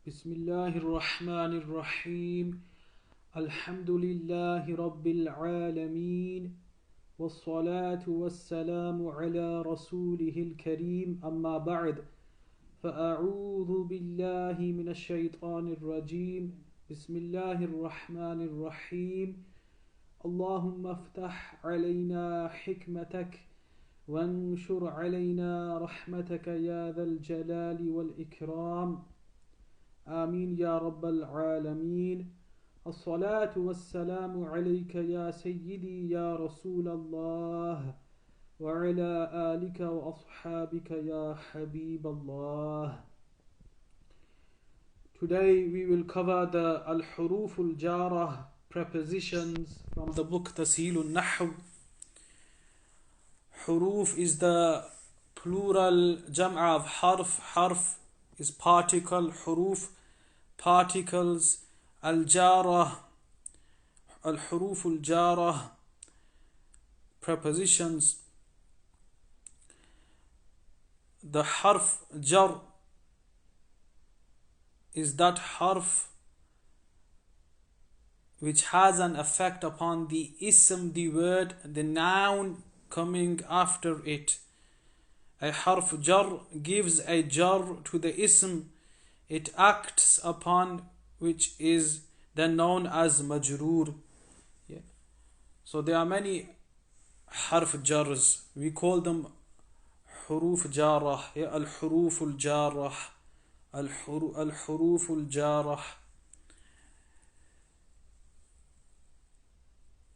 بسم الله الرحمن الرحيم الحمد لله رب العالمين والصلاة والسلام على رسوله الكريم أما بعد فأعوذ بالله من الشيطان الرجيم بسم الله الرحمن الرحيم اللهم افتح علينا حكمتك وانشر علينا رحمتك يا ذا الجلال والإكرام آمين يا رب العالمين الصلاة والسلام عليك يا سيدي يا رسول الله وعلى آلك وأصحابك يا حبيب الله. Today we will cover the Huroof-Ul-Jaarah prepositions from the book Tasheel Nahw. Huroof is the plural jam'a of harf. Harf is particle, huruf, particles, al-jarah, al-huroof-ul-jaarah, prepositions. The harf jar is that harf which has an effect upon the ism, the word, the noun coming after it. A harf jar gives a jar to the ism it acts upon, which is then known as majroor. So there are many harf jars. We call them Huroof-Ul-Jaarah, al-Huroof-Ul-Jaarah, al-Huroof-Ul-Jaarah.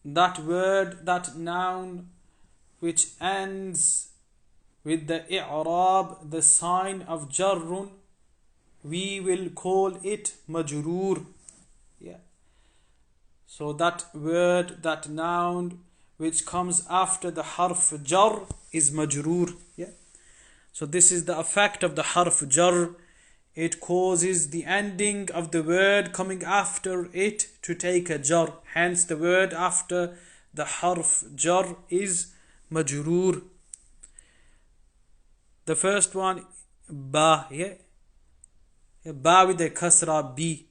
That word, that noun which ends with the i'rab, the sign of jarrun, we will call it majroor. So that word, that noun which comes after the harf jar is majroor. So this is the effect of the harf jar. It causes the ending of the word coming after it to take a jar. Hence the word after the harf jar is majroor. The first one, ba, ba with a kasra, b,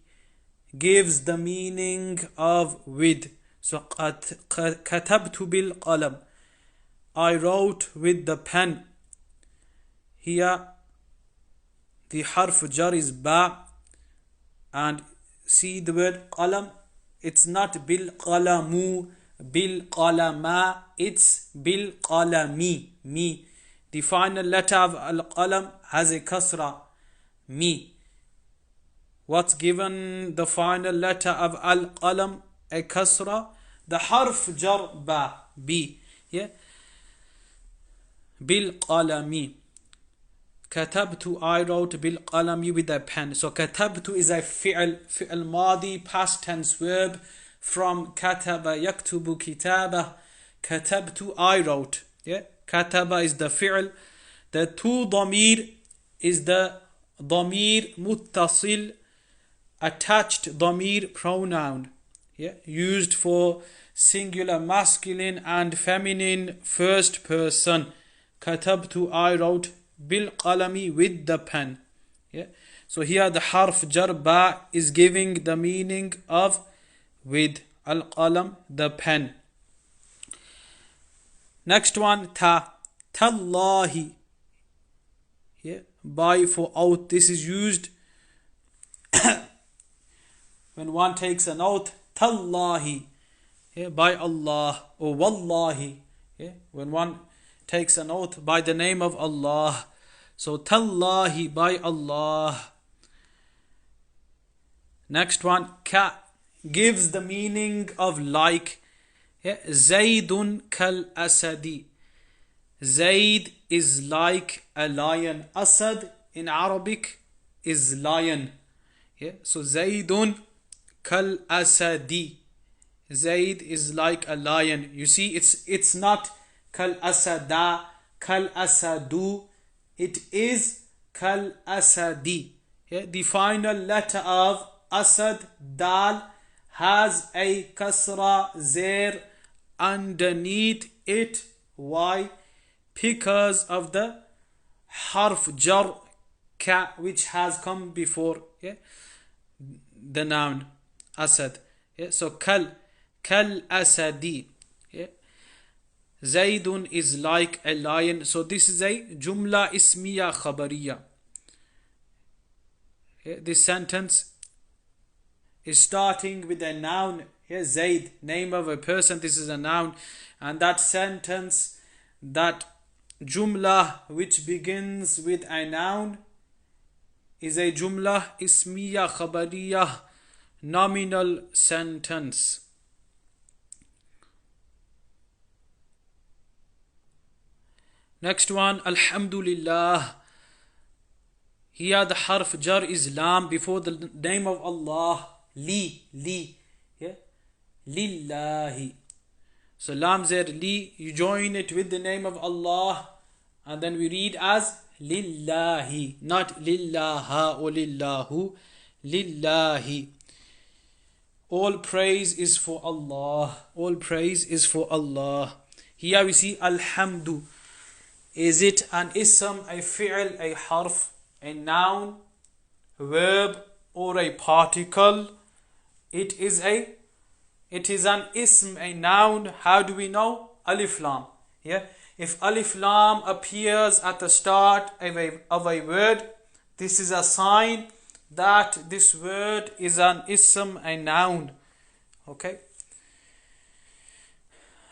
gives the meaning of with. So katabtu bil qalam, I wrote with the pen. Here the harf jar is ba, and see the word qalam, it's not bil qalamu, bil qalama, it's bil qalami, mi. The final letter of al-qalam has a kasra, mi. What's given the final letter of al-qalam a kasra? The harf jar ba, b. Bil qalami. Katabtu, I wrote bil qalami with a pen. So katabtu is a fi'l madi, past tense verb from kataba yaktubu kitaba. Katabtu, I wrote. Kataba is the fi'l. The tu dhamir is the dhamir muttasil, attached dhamir pronoun, used for singular masculine and feminine first person. Katabtu, I wrote bil qalami, with the pen. So here the harf jar ba is giving the meaning of with, al qalam, the pen. Next one, ta, tallahi, by for oath. This is used when one takes an oath, tallahi, by Allah, or wallahi, when one takes an oath by the name of Allah. So tallahi, by Allah. Next one, ka, gives the meaning of like. Zaydun kal asadi, Zayd is like a lion. Asad in Arabic is lion. So Zaydun kal asadi, Zayd is like a lion. You see, it's not kal asada, kal asadu, it is kal asadi. The final letter of asad, dal, has a kasra zer underneath it. Why? Because of the harf jar ka, which has come before, yeah, the noun asad. Yeah, so kal asadi. Yeah. Zaidun is like a lion. So this is a jumla ismiya khabariya. Yeah, this sentence is starting with a noun. Yeah, Zaid, name of a person. This is a noun. And that sentence, that jumla which begins with a noun, is a jumla ismiya khabariya, nominal sentence. Next one, Alhamdulillah. Here the harf jar is lam before the name of Allah. Li. Yeah? Lillahi. So lam zer li, you join it with the name of Allah, and then we read as lillahi, not lillaha or lillahu. Lillahi. All praise is for Allah. All praise is for Allah. Here we see alhamdu. Is it an ism, a fi'l, a harf, a noun, a verb, or a particle? It is an ism, a noun. How do we know? Alif lam. Yeah. If alif lam appears at the start of a word, this is a sign that this word is an ism, a noun. Okay.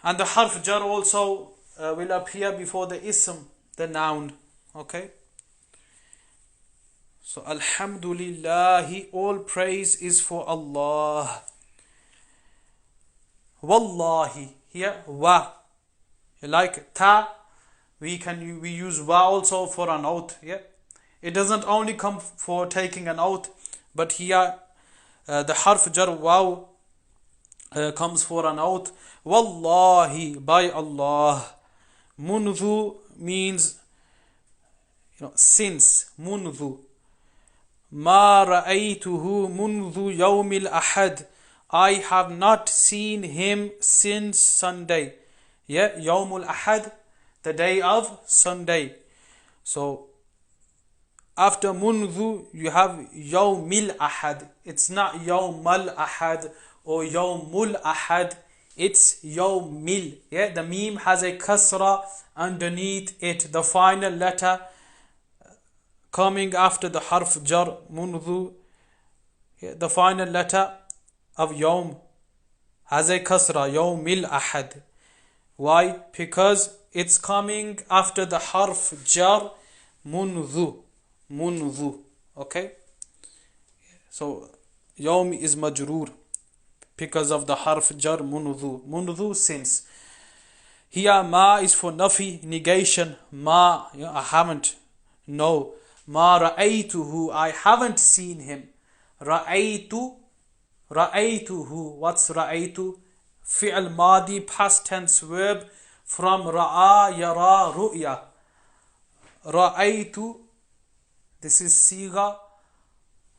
And the harf jar also will appear before the ism, the noun. Okay. So alhamdulillahi, all praise is for Allah. Wallahi, here wa, like ta, we use wa also for an oath. Yeah, it doesn't only come for taking an oath, but here the harf jar waw comes for an oath. Wallahi, by Allah. Munzu means, since. Munzu. Ma ra'aytuhu munzu yawmil ahad. I have not seen him since Sunday. Yeah, Yawmul Ahad, the day of Sunday. So after munzu you have Yawmil Ahad. It's not Yawmal Ahad or Yawmul Ahad. It's Yawmil. Yeah, the meme has a kasra underneath it. The final letter coming after the harf jar munzu. Yeah, the final letter of Yawm has a kasra, Yawmil Ahad. Why? Because it's coming after the harf jar munzu. Okay? So Yawm is majroor because of the harf jar munzu, since. Here ma is for nafi, negation. Ma, I haven't. No. Ma ra'aytuhu, I haven't seen him. Ra'aytuhu, what's ra'aytu? Fi'l madi, past tense verb from ra'a, yara, ru'ya. Ra'aytu, this is siga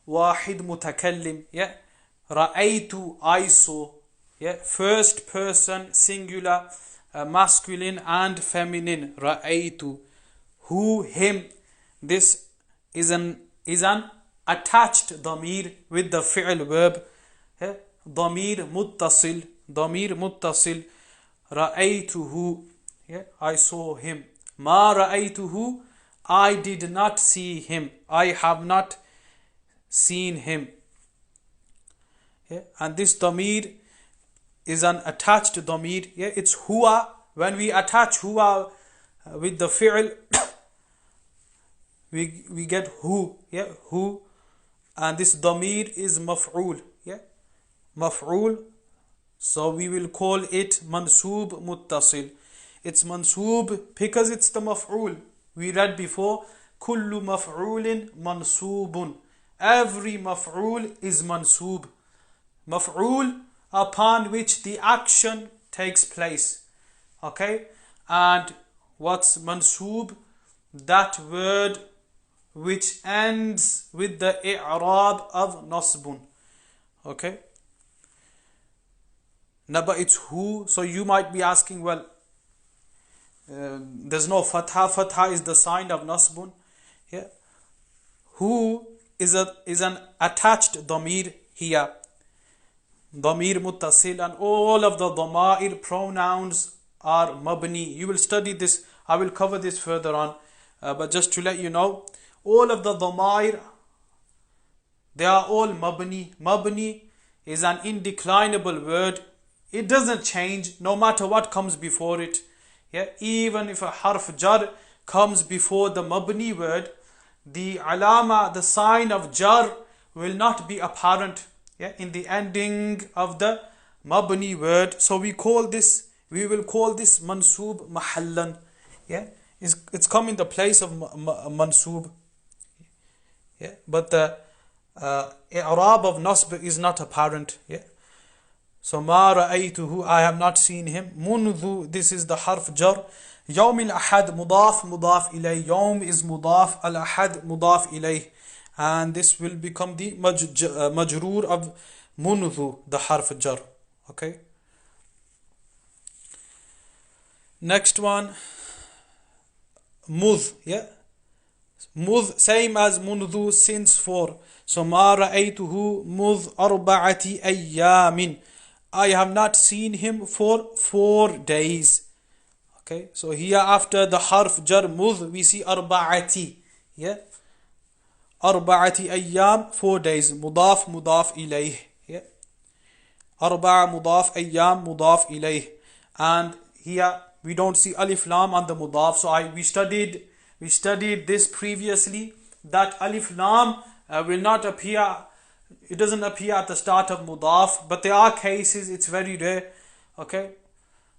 wahid mutakallim. Yeah. Ra'aytu, I saw. Yeah. First person singular, masculine and feminine. Ra'aytu, who, him. This is an attached damir with the fi'l verb. Yeah. Damir muttasil. Ra'aytuhu, yeah, I saw him. Ma ra'aytuhu, I did not see him. I have not seen him. Yeah. And this damir is an attached damir. Yeah, it's huwa. When we attach huwa with the fi'l, we get hu. Yeah, hu. And this damir is maf'ul. Yeah, maf'ul. So we will call it mansoob muttasil. It's mansoob because it's the maf'ul. We read before, kullu maf'ulin mansoobun. Every maf'ul is mansoob. Maf'ul upon which the action takes place. Okay? And what's mansoob? That word which ends with the i'rab of nasbun. Okay? Now, but it's who. So you might be asking, well, there's no fatha. Fatha is the sign of nasbun. Yeah. Who is an attached dhamir here. Dhamir muttasil, and all of the dhama'ir pronouns are mabni. You will study this. I will cover this further on. But just to let you know, all of the dhama'ir, they are all mabni. Mabni is an indeclinable word. It doesn't change no matter what comes before it. Yeah, even if a harf jar comes before the mabni word, the alama, the sign of jar, will not be apparent. Yeah, in the ending of the mabni word. So we will call this mansoob mahallan. Yeah, it's come in the place of mansoob. Yeah, but the i'rab of nasb is not apparent. Yeah. So ma ra'aytuhu, I have not seen him. Mundu, this is the harf jar. Yawm al-ahad, mudaf ilayh. Yawm is mudaf, al-ahad mudaf ilayh. And this will become the majroor of mundu, the harf jar. Okay. Next one, mudh. Yeah. Mudh, same as mundu, since for. So ma ra'aytuhu mudh arba'ati ayyamin. I have not seen him for 4 days. Okay, so here after the harf jar mudh, we see arba'ati. Yeah, arba'ati ayyam, 4 days. Mudaf ilayh. Yeah, arba'a mudaf, ayyam mudaf ilayh. And here we don't see alif lam on the mudaf. So we studied this previously, that alif lam will not appear. It doesn't appear at the start of mudaf, but there are cases, it's very rare. Okay,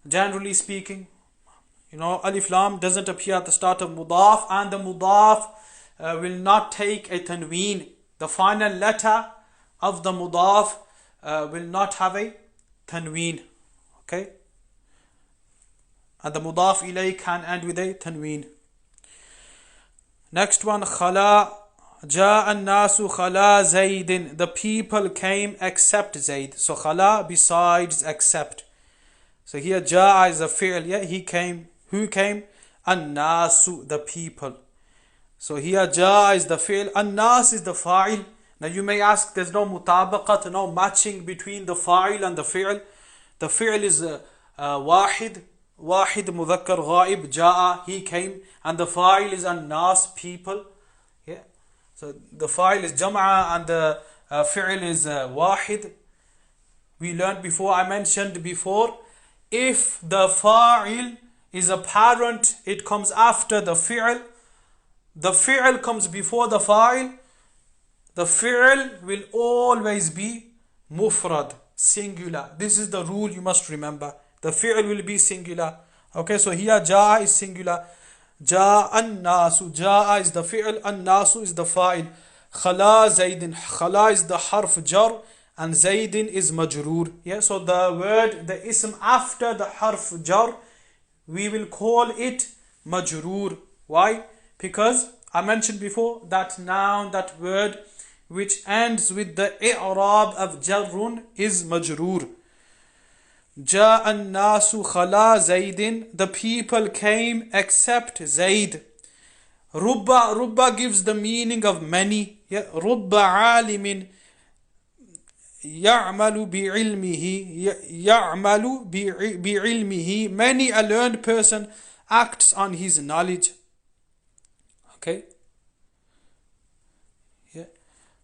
generally speaking, alif lam doesn't appear at the start of mudaf, and the mudaf will not take a tanween. The final letter of the mudaf will not have a tanween. Okay, and the mudaf ilayh can end with a tanween. Next one, khala. Jaa an-nasu khala Zaydin. The people came except Zayd. So khala, besides, except. So here jaa is a fi'l. Yeah, he came. Who came? An-nasu, the people. So here jaa is the fi'l. An-nas is the fa'il. Now you may ask, there's no mutabaqat, no matching between the fa'il and the fi'l. The fi'l is wahid mudhakkar ghaib. Jaa, he came. And the fa'il is an-nas, people. Yeah. So the fa'il is jam'a and the fi'l is wahid. We learned before, I mentioned before, if the fa'il is apparent, it comes after the fi'l. The fi'l comes before the fa'il. The fi'l will always be mufrad, singular. This is the rule you must remember. The fi'l will be singular. Okay, so here ja'a is singular. Jaa an-nasu, jaa is the fi'l, an-nasu is the fa'il. Khala Zaydin, khala is the harf jar, and Zaydin is majroor. Yeah, so the word, the ism after the harf jar, we will call it majroor. Why? Because I mentioned before that noun, that word which ends with the i'rab of jarrun is majroor. Jaa an-nasu khala Zaydin. The people came except Zayd. Rubba gives the meaning of many. Yeah. Rubba alimin ya'malu bi'ilmihi. Many a learned person acts on his knowledge. Okay. Yeah.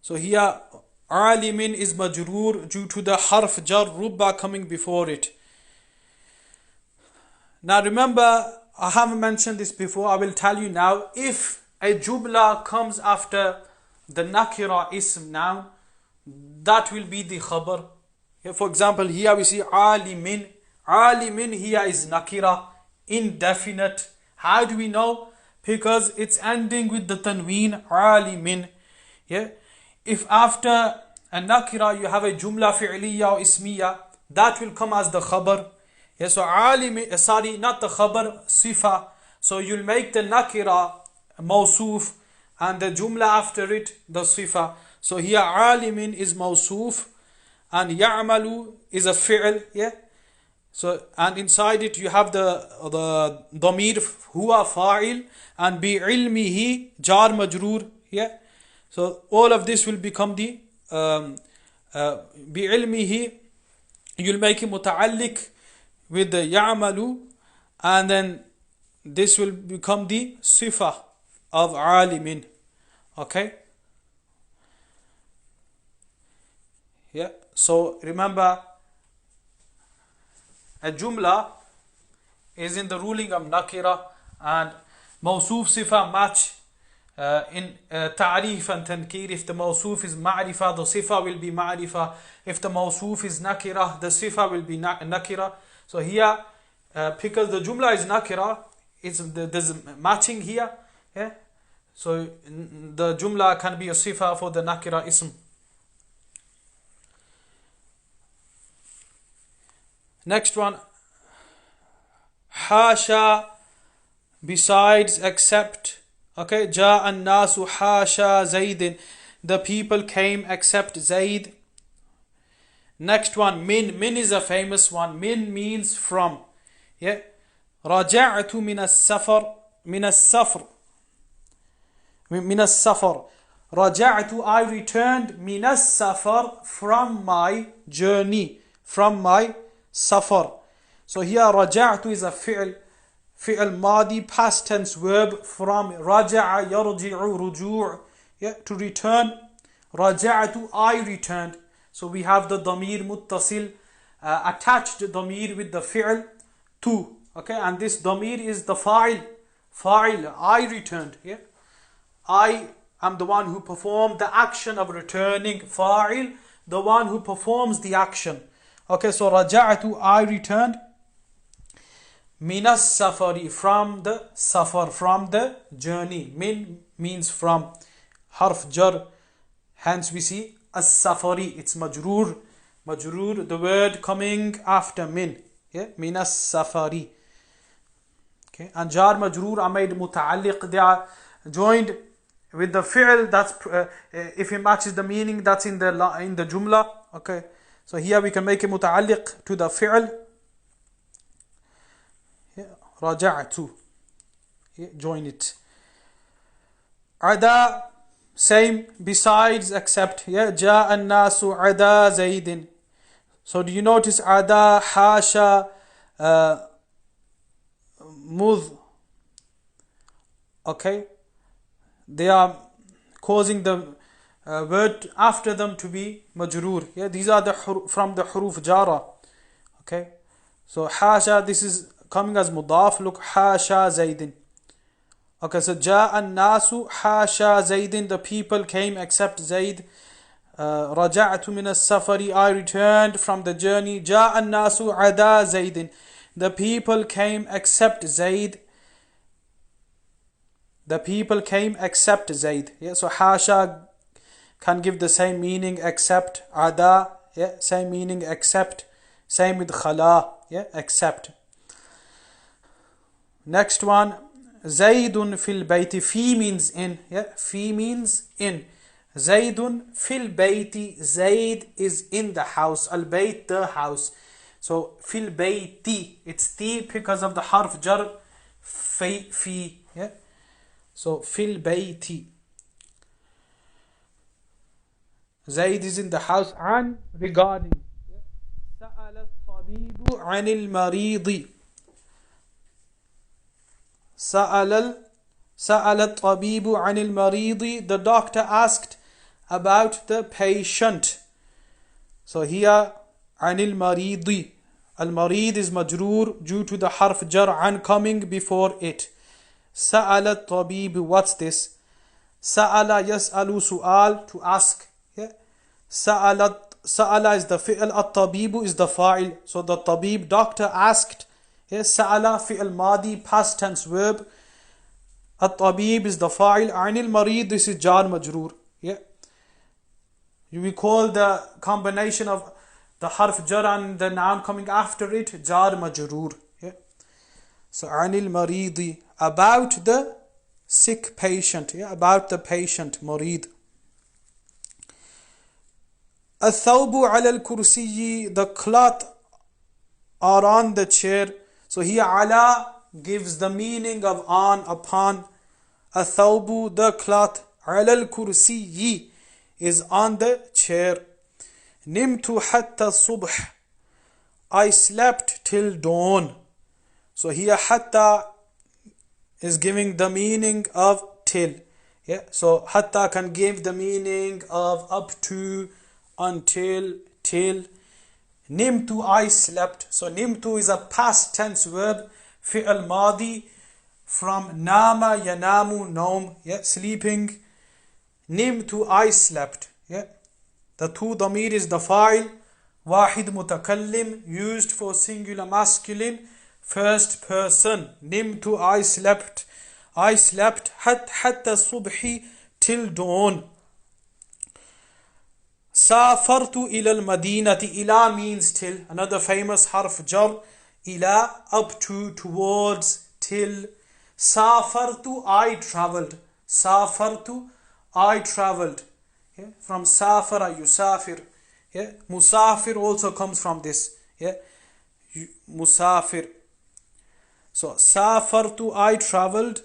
So here alimin is majroor due to the harf jar rubba coming before it. Now remember, I haven't mentioned this before, I will tell you now. If a jumla comes after the nakira ism noun, that will be the khabar. For example, here we see alimin. Alimin here is nakira, indefinite. How do we know? Because it's ending with the tanween, alimin. Yeah. If after a nakira you have a jumla fi'liya or ismiya, that will come as the khabar. Yeah, so alimin, sorry, not the khabar, sifa. So you'll make the nakira mawsoof and the jumla after it the sifa. So here alimin is mawsoof and ya'malu is a fi'l. Yeah. So and inside it you have the dhamir huwa fa'il and bi ilmihi jar majroor. Yeah. So all of this will become the بِعِلْمِهِ. You'll make it متعلق with the يعمل, and then this will become the sifa of alimin. Okay. Yeah. So remember, a jumla is in the ruling of nakira, and mawsoof sifa match in ta'rif and tankir. If the mawsoof is ma'rifa, the sifa will be ma'rifa. If the mawsoof is nakira, the sifa will be nakira. So here, because the jumla is nakira, there's matching here. Yeah? So the jumla can be a sifa for the nakira ism. Next one, hasha, besides, except. Okay, ja an-nasu hasha Zaydin, the people came except Zayd. Next one, min is a famous one. Min means from. Yeah, raja'tu min as-safar, raja'tu, I returned, min as-safar, from my journey, from my safar. So here raja'tu is a fi'l madi, past tense verb, from raja'a yarji'u ruju', yeah, to return. Raja'tu, I returned. So we have the damir muttasil, attached damir with the fi'l to. Okay, and this damir is the fa'il, I returned. Yeah, I am the one who performed the action of returning. Fa'il, the one who performs the action. Okay, so raja'tu, I returned. Minas safari, from the safar, from the journey. Min means from. Harf jar, hence we see as-safari, it's majroor, the word coming after min. Yeah, minas safari. Okay, and jar majroor are made muta'alliq, they are joined with the fi'l, that's if it matches the meaning that's in the jumla. Okay, so here we can make it muta'alliq to the fi'l. Yeah, raja'tu, yeah, join it. Ada, same, besides, except. Yeah, ja an-nasu ada Zaydin. So do you notice ada, hasha, mudh? Okay, they are causing the word after them to be majroor. Yeah, these are from the Huroof-Ul-Jaarah. Okay, so hasha, this is coming as mudaf. Look, hasha Zaydin. Okay, so ja an-nasu hasha Zaydin, the people came except Zayd. Raja'tu min as-safari, I returned from the journey. Ja an-nasu ada Zaydin, the people came except Zayd. The people came except Zayd. Yeah, so hasha can give the same meaning, except. Ada, yeah, same meaning, except. Same with khala, yeah, except. Next one, Zaydun fil bayti, fi means in. Yeah, fi means in. Zaydun fil bayti, Zayd is in the house. Al bayt, the house. So fil bayti, it's ti because of the harf jar, fi. Yeah, so fil bayti, Zayd is in the house. An, regarding. Sa'ala at-tabibu anil maridi. Sa'ala at-tabibu anil maridi, the doctor asked about the patient. So here anil maridi, al-marid is majroor due to the harf jar an coming before it. Sa'ala at-tabibu, what's this? Sa'ala yas'alu su'al, to ask. Yeah. Sa'ala is the fi'l, at-tabibu is the fa'il. So the tabib, doctor, asked. Yes, sa'ala fi'l madi, past tense verb. At-tabib is the fa'il. Anil marid, this is jar majroor. Yeah, we call the combination of the harf jar and the noun coming after it jar majroor. Yeah, so anil maridi, about the sick patient. Yeah, about the patient, marid. Athawbu ala al-kursiyi, the cloth are on the chair. So here ala gives the meaning of on, upon. Athawbu, the cloth. على الكرسي is on the chair. نمت حتى الصبح, I slept till dawn. So here hatta is giving the meaning of till. Yeah, so hatta can give the meaning of up to, until, till. Nimtu, I slept. So nimtu is a past tense verb, fi'al madi, from nama yanamu, naum, yeah, sleeping. Nimtu, I slept. Yeah, the two damir is the fa'il, wahid mutakallim, used for singular masculine, first person. Nimtu, I slept. I slept hatta subhi, till dawn. Safartu ila al-madinati. Ila means till. Another famous harf jar. Ila, up to, towards, till. Safartu, I traveled. Safartu, I traveled. Yeah? From safara, yusafir. Yeah? Musafir also comes from this. Yeah? Musafir. So, safartu, I traveled.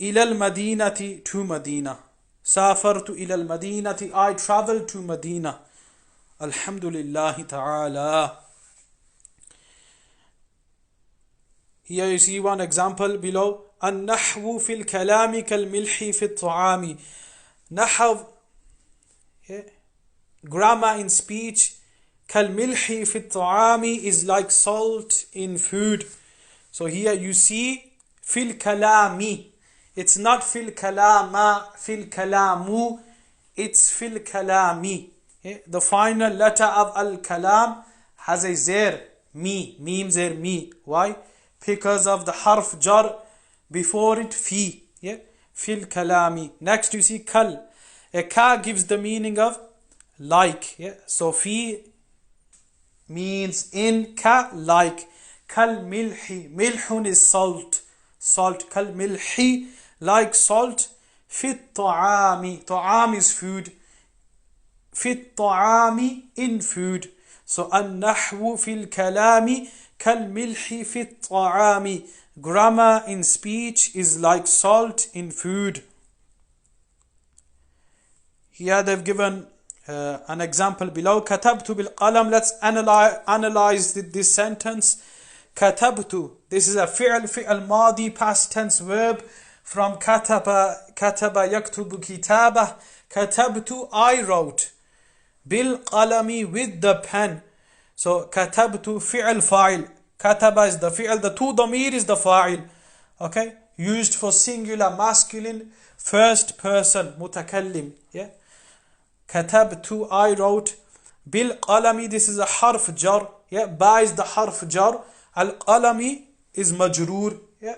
Ila al-madinati, to Medina. Safartu ila al-madinati, I traveled to Medina. Alhamdulillah ta'ala. Here you see one example below. النحو في الكلام كالملح في الطعام. Nahw, yeah, grammar in speech, كالملح في الطعام is like salt in food. So here you see في الكلام. It's not fil kalama, fil kalamu, it's fil kalami. Yeah? The final letter of al kalam has a zer, mi, mim zer mi. Why? Because of the harf jar before it, fi. Yeah? Fil kalami. Next you see kal. A ka gives the meaning of like. Yeah? So fi means in, ka like. Kal milhi. Milhun is salt. Salt. Kal milhi. Like salt. Fit ta'ami. Ta'am is food. Fit ta'ami, in food. So an-nahwu fil kalami kal milhi fit ta'ami. Grammar in speech is like salt in food. Here they've given an example below. Katabtu bil qalam. Let's analyze this sentence. Katabtu. This is a fi'al madi, past tense verb. From kataba yaktubu kitaba. Katabtu, I wrote. Bil qalami, with the pen. So katabtu fi'al fa'il. Kataba is the fi'al. The two damir is the fa'il. Okay? Used for singular masculine first person mutakallim. Yeah? Katabtu, I wrote. Bil qalami, this is a harf jar. Yeah? Ba is the harf jar. Al qalami is majroor. Yeah?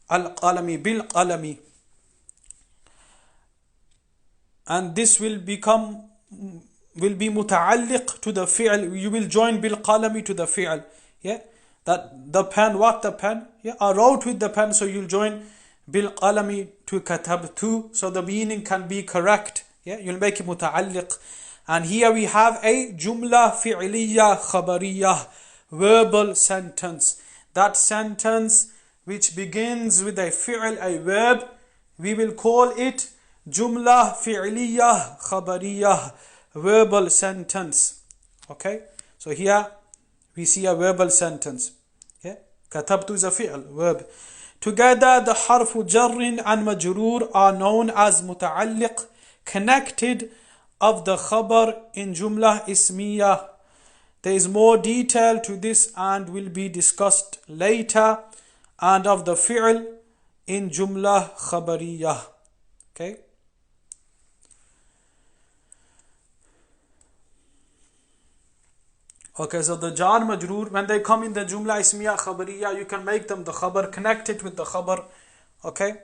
Al-qalami, bil-qalami. And this will be muta'alliq to the fi'l. You will join bil-qalami to the fi'l. Yeah? That the pen, what the pen? Yeah, I wrote with the pen, so you'll join bil-qalami to katabtu. So the meaning can be correct. Yeah? You'll make it muta'alliq. And here we have a jumla fi'liya khabariyah, verbal sentence. That sentence which begins with a fi'l, a verb, we will call it jumla fi'liyah khabariyah, verbal sentence. Okay, so here we see a verbal sentence. Yeah, katabtu is a fi'l, verb. Together the harfu jarrin and majroor are known as muta'alliq, connected of the khabar in jumla ismiyah. There is more detail to this and will be discussed later. And of the fi'l in jumla khabariyah. Okay. Okay, so the jar majroor, when they come in the jumla ismiya khabariyah, you can make them the khabar, connect it with the khabar. Okay.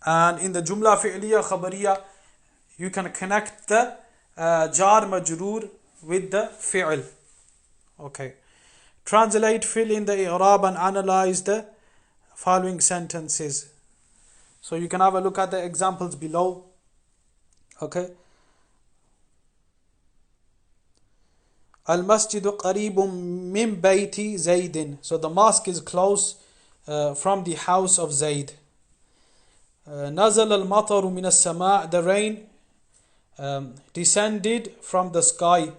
And in the jumla fi'liya khabariyah, you can connect the jar majroor with the fi'l. Okay. Translate, fill in the i'rab and analyze the following sentences. So you can have a look at the examples below. Okay. Al-masjidu qareebun min bayti Zaydin. So the mosque is close from the house of Zayd. نزل المطر من السماء, the rain descended from the sky.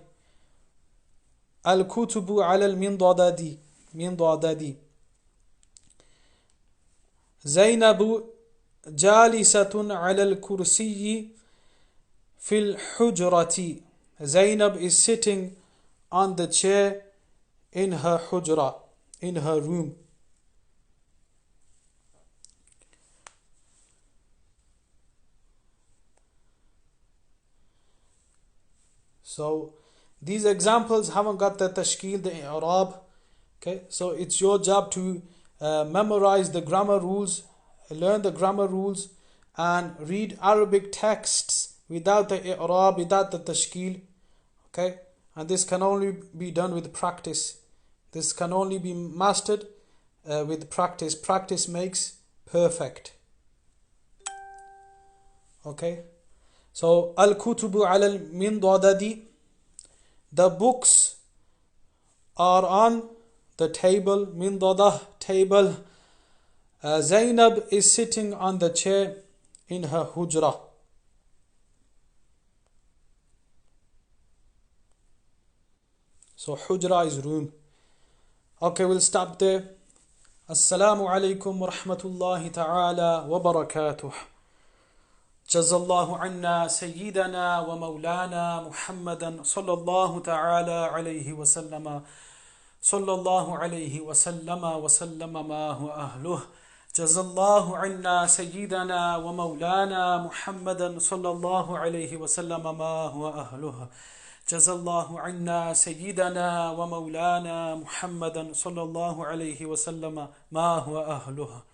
الكتب على المنضدة. زينب جالسة على الكرسي في الحجرة. Zainab is sitting on the chair in her hujra, in her room. So these examples haven't got the tashkeel, the i'rab. Okay, so it's your job to memorize the grammar rules, learn the grammar rules, and read Arabic texts without the i'rab, without the tashkeel. Okay, and this can only be done with practice. This can only be mastered with practice. Practice makes perfect. Okay, so al-kutubu ala al-mindadadi, the books are on the table, mindadah, table. Zainab is sitting on the chair in her hujra. So hujra is room. Okay, we'll stop there. Assalamu alaikum wa rahmatullahi ta'ala wa barakatuh. جزا الله عنا سيدنا ومولانا محمدا صلى الله تعالى عليه وسلم صلى الله عليه وسلم وسلم ما هو أهله. جزا الله عنا سيدنا ومولانا محمدا صلى الله عليه وسلم ما هو أهله. جزا الله عنا سيدنا ومولانا محمدا صلى الله عليه وسلم ما هو أهله.